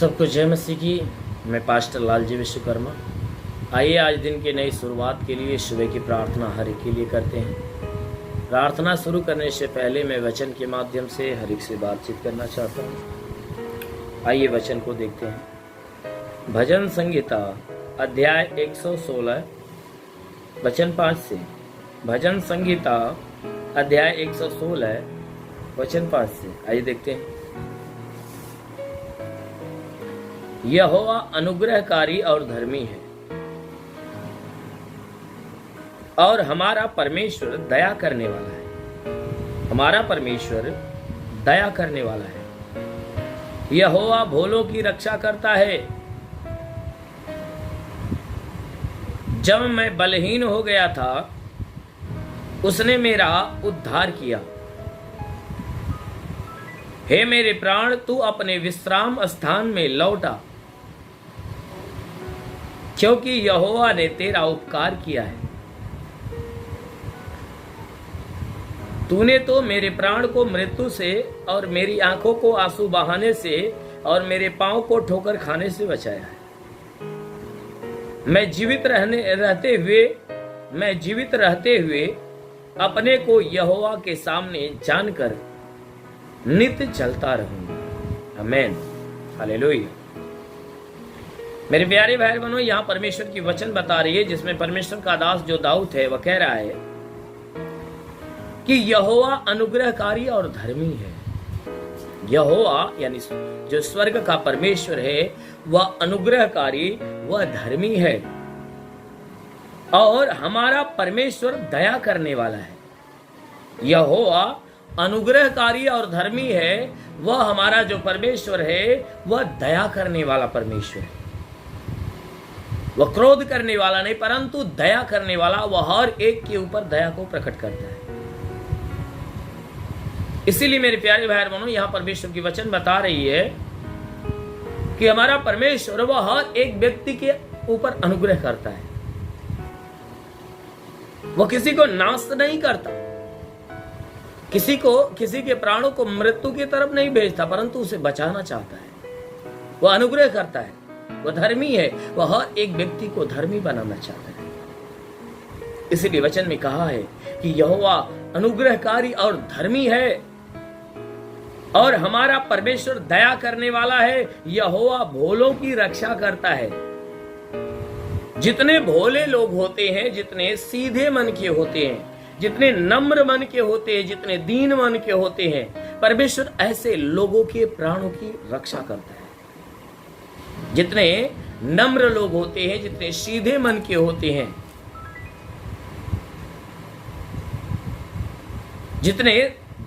सबको जय मसीह की। मैं पास्टर लालजी विश्वकर्मा। आइए आज दिन की नई शुरुआत के लिए सुबह की प्रार्थना हर एक के लिए करते हैं। प्रार्थना शुरू करने से पहले मैं वचन के माध्यम से हर एक से बातचीत करना चाहता हूँ। आइए वचन को देखते हैं। भजन संहिता अध्याय 116 वचन 5 से। भजन संहिता अध्याय 116 वचन 5 से आइए देखते हैं। यहोवा अनुग्रहकारी और धर्मी है, और हमारा परमेश्वर दया करने वाला है। हमारा परमेश्वर दया करने वाला है। यहोवा भोलों की रक्षा करता है। जब मैं बलहीन हो गया था, उसने मेरा उद्धार किया। हे मेरे प्राण, तू अपने विश्राम स्थान में लौटा, क्योंकि यहोवा ने तेरा उपकार किया है। तूने तो मेरे प्राण को मृत्यु से और मेरी आंखों को आंसू बहाने से और मेरे पांव को ठोकर खाने से बचाया है। मैं जीवित रहते हुए अपने को यहोवा के सामने जानकर नित्य चलता रहूंगा। आमीन, हालेलुया। मेरे प्यारे भाई बहनों, यहाँ परमेश्वर की वचन बता रही है, जिसमें परमेश्वर का दास जो दाऊद है वह कह रहा है कि यहोवा अनुग्रहकारी और धर्मी है। यहोवा यानी जो स्वर्ग का परमेश्वर है वह अनुग्रहकारी, वह धर्मी है, और हमारा परमेश्वर दया करने वाला है। यहोवा अनुग्रहकारी और धर्मी है, वह हमारा जो परमेश्वर है वह दया करने वाला परमेश्वर है। वह क्रोध करने वाला नहीं, परंतु दया करने वाला। वह हर एक के ऊपर दया को प्रकट करता है। इसीलिए मेरे प्यारे भाई बहनों, यहां परमेश्वर की वचन बता रही है कि हमारा परमेश्वर वह हर एक व्यक्ति के ऊपर अनुग्रह करता है। वह किसी को नाश नहीं करता, किसी के प्राणों को मृत्यु की तरफ नहीं भेजता, परंतु उसे बचाना चाहता है। वह अनुग्रह करता है, वह धर्मी है, वह हर एक व्यक्ति को धर्मी बनाना चाहता है। इसीलिए वचन में कहा है कि यहोवा अनुग्रहकारी और धर्मी है, और हमारा परमेश्वर दया करने वाला है। यहोवा भोलों की रक्षा करता है। जितने भोले लोग होते हैं, जितने सीधे मन के होते हैं, जितने नम्र मन के होते हैं, जितने दीन मन के होते हैं, परमेश्वर ऐसे लोगों के प्राणों की रक्षा करता है। जितने नम्र लोग होते हैं, जितने सीधे मन के होते हैं, जितने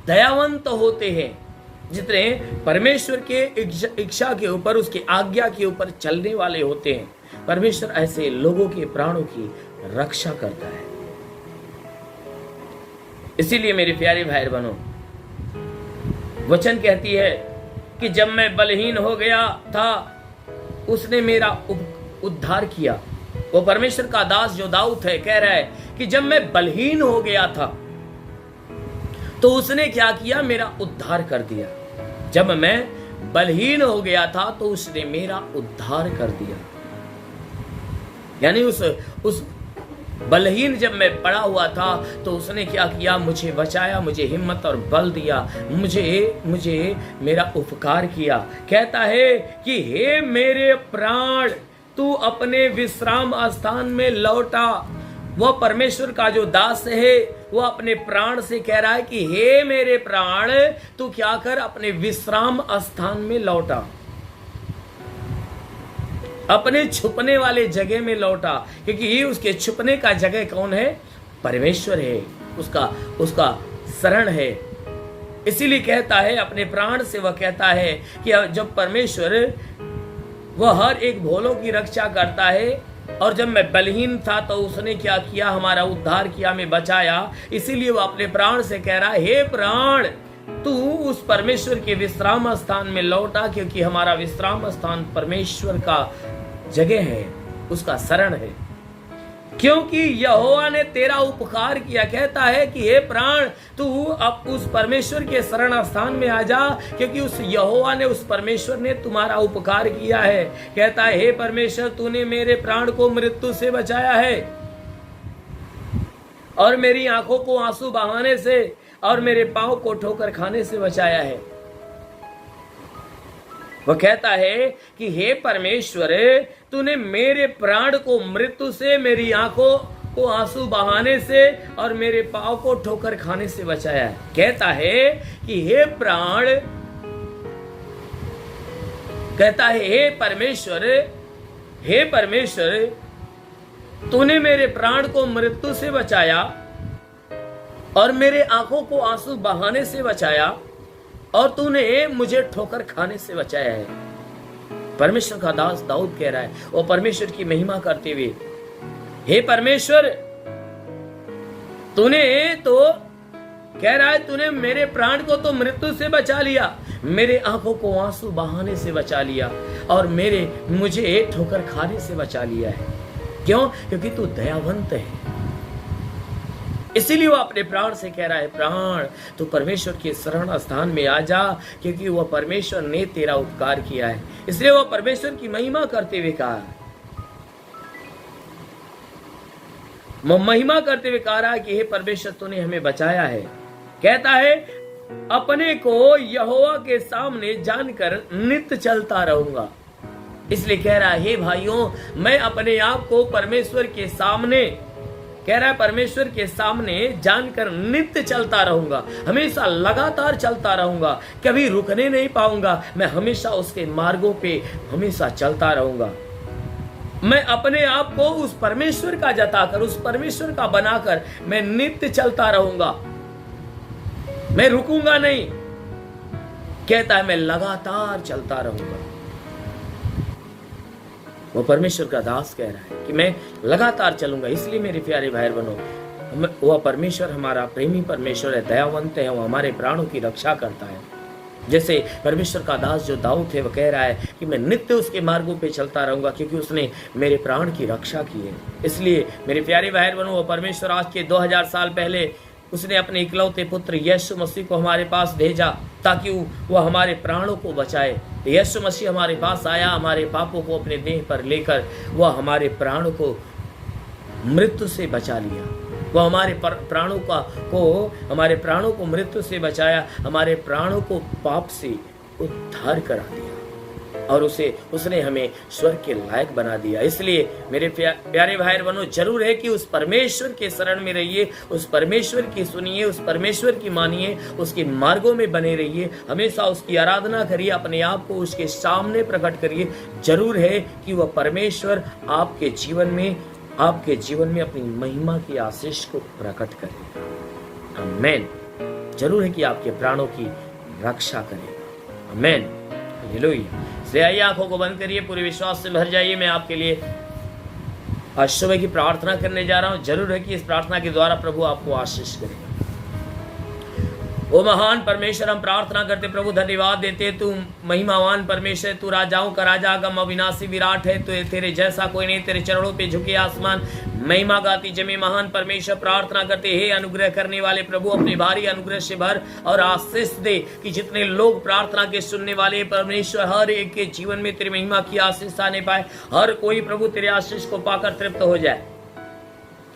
दयावंत होते हैं, जितने परमेश्वर के इच्छा के ऊपर, उसकी आज्ञा के ऊपर चलने वाले होते हैं, परमेश्वर ऐसे लोगों के प्राणों की रक्षा करता है। इसीलिए मेरे प्यारे भाई बहनों, वचन कहती है कि जब मैं बलहीन हो गया था, उसने मेरा उद्धार किया। वो परमेश्वर का दास जो दाऊद है कह रहा है कि जब मैं बलहीन हो गया था तो उसने क्या किया? मेरा उद्धार कर दिया। जब मैं बलहीन हो गया था तो उसने मेरा उद्धार कर दिया। यानी उस बलहीन जब मैं पड़ा हुआ था तो उसने क्या किया? मुझे बचाया, मुझे हिम्मत और बल दिया, मुझे मेरा उपकार किया। कहता है कि हे मेरे प्राण, तू अपने विश्राम स्थान में लौटा। वह परमेश्वर का जो दास है वह अपने प्राण से कह रहा है कि हे मेरे प्राण, तू क्या कर? अपने विश्राम स्थान में लौटा, अपने छुपने वाले जगह में लौटा, क्योंकि ये उसके छुपने का जगह कौन है? परमेश्वर है, उसका शरण है। इसीलिए कहता है अपने प्राण से, वह कहता है कि जब परमेश्वर वह हर एक भोलों की रक्षा करता है, और जब मैं बलहीन था तो उसने क्या किया? हमारा उद्धार किया, मैं बचाया। इसीलिए वह अपने प्राण से कह रहा है, हे प्राण, तू उस परमेश्वर के विश्राम स्थान में लौटा, क्योंकि हमारा विश्राम स्थान परमेश्वर का जगह है, उसका शरण है। क्योंकि यहोवा ने तेरा उपकार किया। कहता है कि हे प्राण, तू अब उस परमेश्वर के शरण स्थान में आ जा, क्योंकि उस यहोवा ने, उस परमेश्वर ने तुम्हारा उपकार किया है। कहता है हे परमेश्वर, तूने मेरे प्राण को मृत्यु से बचाया है और मेरी आंखों को आंसू बहाने से और मेरे पांव को ठोकर खाने से बचाया है। वह कहता है कि हे परमेश्वर, तूने मेरे प्राण को मृत्यु से, मेरी आंखों को आंसू बहाने से और मेरे पांव को ठोकर खाने से बचाया है। कहता है कि हे प्राण, कहता है हे परमेश्वर, हे परमेश्वर, तूने मेरे प्राण को मृत्यु से बचाया और मेरे आंखों को आंसू बहाने से बचाया और तूने मुझे ठोकर खाने से बचाया है। परमेश्वर का दास दाऊद कह रहा है, वो परमेश्वर की महिमा करते हुए, हे परमेश्वर, तूने तो कह रहा है, तूने मेरे प्राण को तो मृत्यु से बचा लिया, मेरे आंखों को आंसू बहाने से बचा लिया और मुझे ठोकर खाने से बचा लिया है। क्यों? क्योंकि तू दयावंत है। इसीलिए वो अपने प्राण से कह रहा है, प्राण तू परमेश्वर के शरण स्थान में आ जा, क्योंकि वह परमेश्वर ने तेरा उपकार किया है। इसलिए वह परमेश्वर की महिमा करते हुए कहा, महिमा करते हुए कह रहा है कि हे परमेश्वर, तूने हमें बचाया है। कहता है, अपने को यहोवा के सामने जानकर नित्य चलता रहूंगा। इसलिए कह रहा है, हे भाइयों, मैं अपने आप को परमेश्वर के सामने, कह रहा है, परमेश्वर के सामने जानकर नित्य चलता रहूंगा, हमेशा लगातार चलता रहूंगा, कभी रुकने नहीं पाऊंगा। मैं हमेशा उसके मार्गों पे हमेशा चलता रहूंगा। मैं अपने आप को उस परमेश्वर का जताकर, उस परमेश्वर का बनाकर मैं नित्य चलता रहूंगा, मैं रुकूंगा नहीं। कहता है, मैं लगातार चलता रहूंगा। वो परमेश्वर का दास कह रहा है कि मैं लगातार चलूंगा। इसलिए मेरे प्यारे भाई बहनों, वह परमेश्वर हमारा प्रेमी परमेश्वर है, दयावंत है, वो हमारे प्राणों की रक्षा करता है। जैसे परमेश्वर का दास जो दाऊद है, वह कह रहा है कि मैं नित्य उसके मार्गों पे चलता रहूंगा, क्योंकि उसने मेरे प्राण की रक्षा की है। इसलिए मेरे प्यारे भाई बहनों, वह परमेश्वर आज के 2000 साल पहले उसने अपने इकलौते पुत्र यीशु मसीह को हमारे पास भेजा ताकि वह हमारे प्राणों को बचाए। यीशु मसीह हमारे पास आया, हमारे पापों को अपने देह पर लेकर वह हमारे प्राणों को मृत्यु से बचा लिया। वह हमारे प्राणों को मृत्यु से बचाया, हमारे प्राणों को पाप से उद्धार करा दिया और उसने हमें स्वर्ग के लायक बना दिया। इसलिए मेरे प्यारे भाई बहनों, जरूर है कि उस परमेश्वर के शरण में रहिए, उस परमेश्वर की सुनिए, उस परमेश्वर की मानिए, उसके मार्गों में बने रहिए, हमेशा उसकी आराधना करिए, अपने आप को उसके सामने प्रकट करिए। जरूर है कि वह परमेश्वर आपके जीवन में अपनी महिमा की आशीष को प्रकट करेगा। आमीन। जरूर है कि आपके प्राणों की रक्षा करेगा। आमीन। हालेलुया। आइए आंखों को बंद करिए, पूरे विश्वास से भर जाइए। मैं आपके लिए आज सुबह की प्रार्थना करने जा रहा हूं। जरूर है कि इस प्रार्थना के द्वारा प्रभु आपको आशीष करेगा। ओ महान परमेश्वर, हम प्रार्थना करते प्रभु, धन्यवाद देते, तू महिमावान परमेश्वर, तू राजाओं का राजा, गम अविनाशी विराट है, तो तेरे जैसा कोई नहीं, तेरे चरणों पे झुके आसमान महिमा गाती जमी। महान परमेश्वर, प्रार्थना करते, हे अनुग्रह करने वाले प्रभु, अपने भारी अनुग्रह से भर और आशीष दे कि जितने लोग प्रार्थना के सुनने वाले परमेश्वर, हर एक के जीवन में तेरी महिमा की आशीष आने पाए। हर कोई प्रभु तेरे आशीष को पाकर तृप्त हो जाए।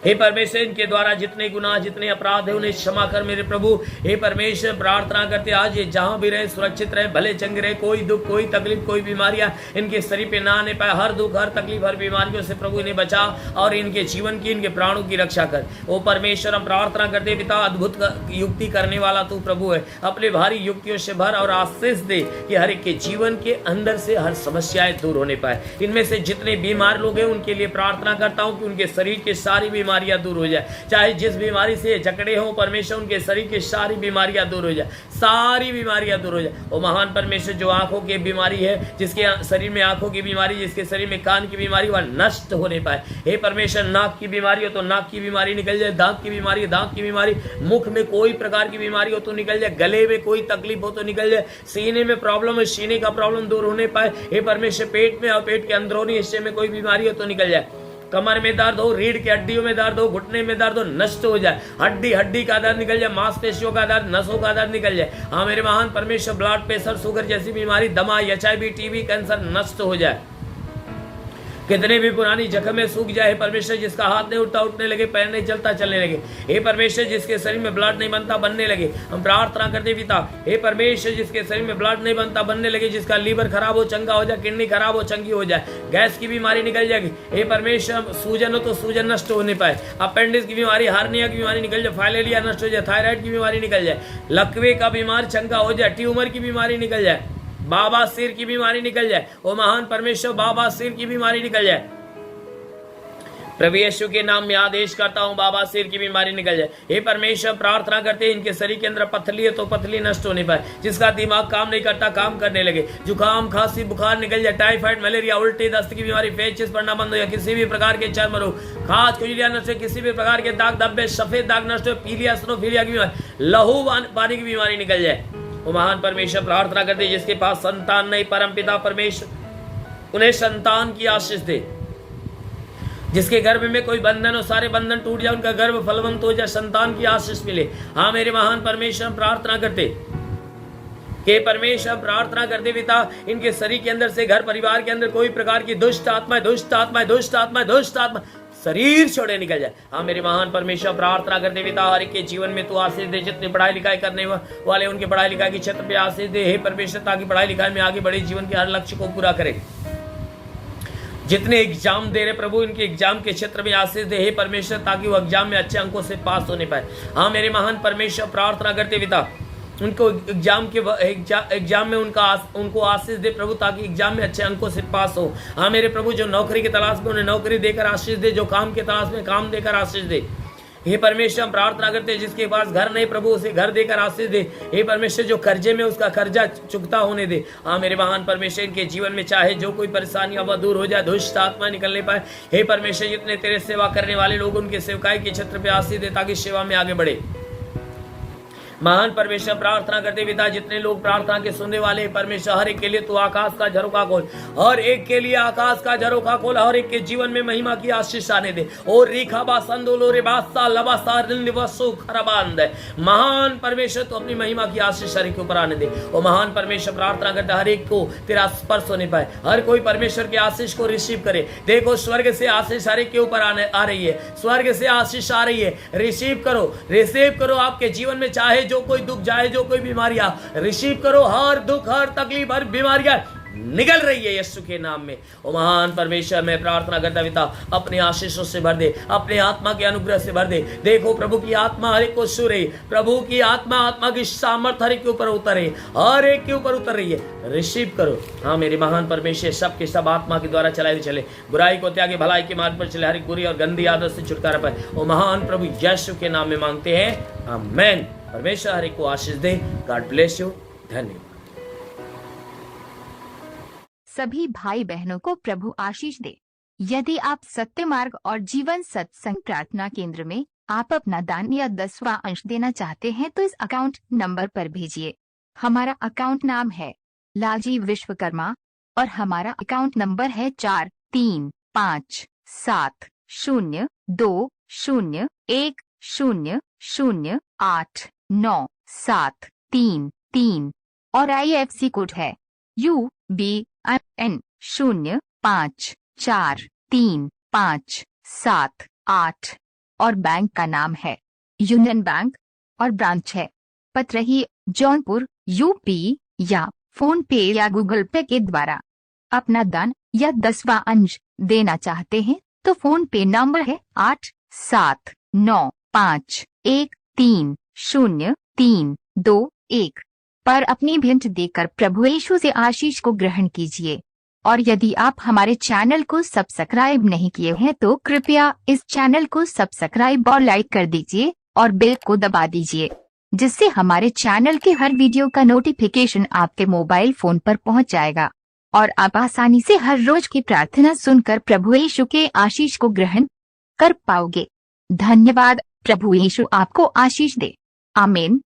हे परमेश्वर, इनके द्वारा जितने गुनाह, जितने अपराध है, उन्हें क्षमा कर मेरे प्रभु। हे परमेश्वर, प्रार्थना करते आज ये जहां भी रहे सुरक्षित रहे, भले चंगे रहे, कोई दुख, कोई तकलीफ, कोई बीमारियां इनके शरीर पे ना आने पाए। हर दुख, हर तकलीफ, हर बीमारियों से प्रभु इन्हें बचा और इनके जीवन की, इनके प्राणों की रक्षा कर। ओ परमेश्वर, हम प्रार्थना करते पिता, अद्भुत युक्ति करने वाला तू प्रभु है, अपने भारी युक्तियों से भर और आशीष दे कि हर एक के जीवन के अंदर से हर समस्याएं दूर होने पाए। इनमें से जितने बीमार लोग हैं उनके लिए प्रार्थना करता हूं कि उनके शरीर के सारी बीमारियां दूर हो जाए। चाहे जिस बीमारी से जकड़े हो परमेश्वर, उनके शरीर की सारी बीमारियां दूर हो जाए, सारी बीमारियां दूर हो जाए। ओ महान परमेश्वर, जो आंखों की बीमारी है, जिसके शरीर में आंखों की बीमारी, जिसके शरीर में कान की बीमारी, वह नष्ट होने पाए। हे परमेश्वर, नाक की बीमारी हो तो नाक की बीमारी निकल जाए, दांत की बीमारी, दांत की बीमारी, मुख में कोई प्रकार की बीमारी हो तो निकल जाए, गले में कोई तकलीफ हो तो निकल जाए, सीने में प्रॉब्लम है, सीने का प्रॉब्लम दूर होने पाए। हे परमेश्वर, पेट में और पेट के अंदरूनी हिस्से में कोई बीमारी हो तो निकल जाए। कमर में दर्द हो, रीढ़ की हड्डियों में दर्द हो, घुटने में दर्द हो, नष्ट हो जाए। हड्डी का दर्द निकल जाए, मांसपेशियों का दर्द, नसों का दर्द निकल जाए। हाँ मेरे महान परमेश्वर, ब्लड प्रेशर, शुगर जैसी बीमारी, दमा, HIV, TB, कैंसर नष्ट हो जाए। कितने भी पुरानी जख्म में सूख जाए परमेश्वर, जिसका हाथ नहीं उठता उठने लगे, पैर नहीं चलता चलने लगे, हे परमेश्वर जिसके शरीर में ब्लड नहीं बनता बनने लगे, हम प्रार्थना करते पिता, हे परमेश्वर जिसके शरीर में ब्लड नहीं बनता बनने लगे, जिसका लीवर खराब हो चंगा हो जाए, किडनी खराब हो चंगी हो जाए, गैस की बीमारी निकल जाएगी, हे परमेश्वर सूजन हो तो सूजन नष्ट हो नहीं पाए, अपेंडिक्स की बीमारी, हार्निया की बीमारी निकल जाए, फाइलेरिया नष्ट हो जाए, थायराइड की बीमारी निकल जाए, लकवे का बीमार चंगा हो जाए, ट्यूमर की बीमारी निकल जाए, बाबा सिर की बीमारी निकल जाए। ओ महान परमेश्वर, बाबा सिर की बीमारी निकल जाए। प्रभु यीशु के नाम में आदेश करता हूं, बाबा सिर की बीमारी निकल जाए। हे परमेश्वर, प्रार्थना करते हैं इनके शरीर के अंदर पथली है तो पथली नष्ट होने पाए, जिसका दिमाग काम नहीं करता काम करने लगे, जुकाम, खांसी, बुखार निकल जाए, टाइफाइड, मलेरिया, उल्टी, दस्त की बीमारी, पेचिस पड़ना बंद हो या किसी भी प्रकार के चर्म रोग, खाज, खुजलियां नष्ट हो, किसी भी प्रकार के दाग धब्बे, सफेद दाग नष्ट हो, पीलिया, स्नोफिलिया की बीमारी, लहू पानी की बीमारी निकल जाए। वो महान परमेश्वर, प्रार्थना करते जिसके पास संतान नहीं, परम पिता परमेश्वर उन्हें संतान की आशीष दे। जिसके गर्भ में कोई बंधन हो, सारे बंधन टूट जाए, उनका गर्भ फलवंत हो जाए, संतान की आशीष मिले। हाँ मेरे महान परमेश्वर, प्रार्थना करते कि परमेश्वर, प्रार्थना करते पिता, इनके शरीर के अंदर से, घर परिवार के अंदर कोई प्रकार की दुष्ट आत्मा शरीर छोड़े निकल जाए। हाँ मेरे महान परमेश्वर, प्रार्थना करते पिता, हर एक के जीवन में तू आशीष दे, जितने पढ़ाई लिखाई करने वाले उनके पढ़ाई लिखाई के क्षेत्र पे आशीष दे। हे परमेश्वर, ताकि पढ़ाई लिखाई में आगे बढ़े, जीवन के हर लक्ष्य को पूरा करे। जितने एग्जाम दे रहे प्रभु, इनके एग्जाम के क्षेत्र में आशीष दे हे परमेश्वर, ताकि वो एग्जाम में अच्छे अंकों से पास होने पाए। हाँ मेरे महान परमेश्वर, प्रार्थना करते पिता, उनको एग्जाम में उनको आशीष दे प्रभु, ताकि एग्जाम में अच्छे अंकों से पास हो। हाँ मेरे प्रभु, जो नौकरी की तलाश में उन्हें नौकरी देकर आशीष दे, जो काम की तलाश में काम देकर आशीष दे। हे परमेश्वर, हम प्रार्थना करते हैं जिसके पास घर नहीं प्रभु, उसे घर देकर आशीष दे। हे परमेश्वर, जो कर्जे में उसका कर्जा चुकता होने दे। हाँ मेरे महान परमेश्वर, इनके जीवन में चाहे जो कोई परेशानी अब दूर हो जाए, दुष्ट आत्मा निकलने पाए। हे परमेश्वर, जितने तेरे सेवा करने वाले लोग, उनके सेवकाई के क्षेत्र पे आशीष दे, ताकि सेवा में आगे बढ़े। महान परमेश्वर, प्रार्थना करते पिता, जितने लोग प्रार्थना के सुनने वाले परमेश्वर, हर एक के लिए तू आकाश का झरोखा खोल, हर एक के लिए आकाश का झरोखा खोल, हर एक के जीवन में महिमा की आशीष आने दे। और रेखा संदोलो रे बासा लबासा निवसो खरबांद, महान परमेश्वर, तो अपनी महिमा की आशीष हर एक के ऊपर आने दे। और महान परमेश्वर, प्रार्थना करते हर एक को तेरा स्पर्श होने पाए, हर कोई परमेश्वर की आशीष को रिसीव करे। देखो स्वर्ग से आशीष हर एक के ऊपर आ रही है, स्वर्ग से आशीष आ रही है, रिसीव करो आपके जीवन में। चाहे जो कोई दुख जाए, जो कोई बीमारियां, रिसीव करो। हर दुख, हर तकलीफ, हर बीमारियां निकल रही है यीशु के नाम में। ओ महान परमेश्वर, मैं प्रार्थना करता पिता, अपने आशीषों से भर दे, अपने आत्मा के अनुग्रह से भर दे। देखो प्रभु की आत्मा हर एक को छू रही, प्रभु की आत्मा की सामर्थ हर एक के ऊपर उतर रही, हर एक के ऊपर उतर रही है। रिसीव करो। हाँ मेरे महान परमेश्वर, सब के सब आत्मा के द्वारा चलाए चले, बुराई को त्यागे, भलाई के मार्ग पर चले, हर एक बुरी और गंदी आदत से छुटकारा पाए। ओ महान प्रभु यीशु के नाम में मांगते हैं, आमीन। परमेश्वर हर एक को आशीष दे। God bless you. धन्यवाद। सभी भाई बहनों को प्रभु आशीष दे। यदि आप सत्य मार्ग और जीवन सत्संग प्रार्थना केंद्र में आप अपना दान या 10वां अंश देना चाहते हैं तो इस अकाउंट नंबर पर भेजिए। हमारा अकाउंट नाम है लालजी विश्वकर्मा और हमारा अकाउंट नंबर है 43572010089733 और IFC कोड है UBIN 054357 और बैंक का नाम है यूनियन बैंक और ब्रांच है पतरही जौनपुर UP या फोन पे या गूगल पे के द्वारा अपना दान या 10वां अंश देना चाहते हैं तो फोन पे नंबर है 8795130321 पर अपनी भेंट देकर प्रभु यीशु से आशीष को ग्रहण कीजिए। और यदि आप हमारे चैनल को सब्सक्राइब नहीं किए हैं तो कृपया इस चैनल को सब्सक्राइब और लाइक कर दीजिए और बेल को दबा दीजिए, जिससे हमारे चैनल के हर वीडियो का नोटिफिकेशन आपके मोबाइल फोन पर पहुंच जाएगा और आप आसानी से हर रोज की प्रार्थना सुनकर प्रभु यीशु के आशीष को ग्रहण कर पाओगे। धन्यवाद। प्रभु यीशु आपको आशीष दे। आमीन।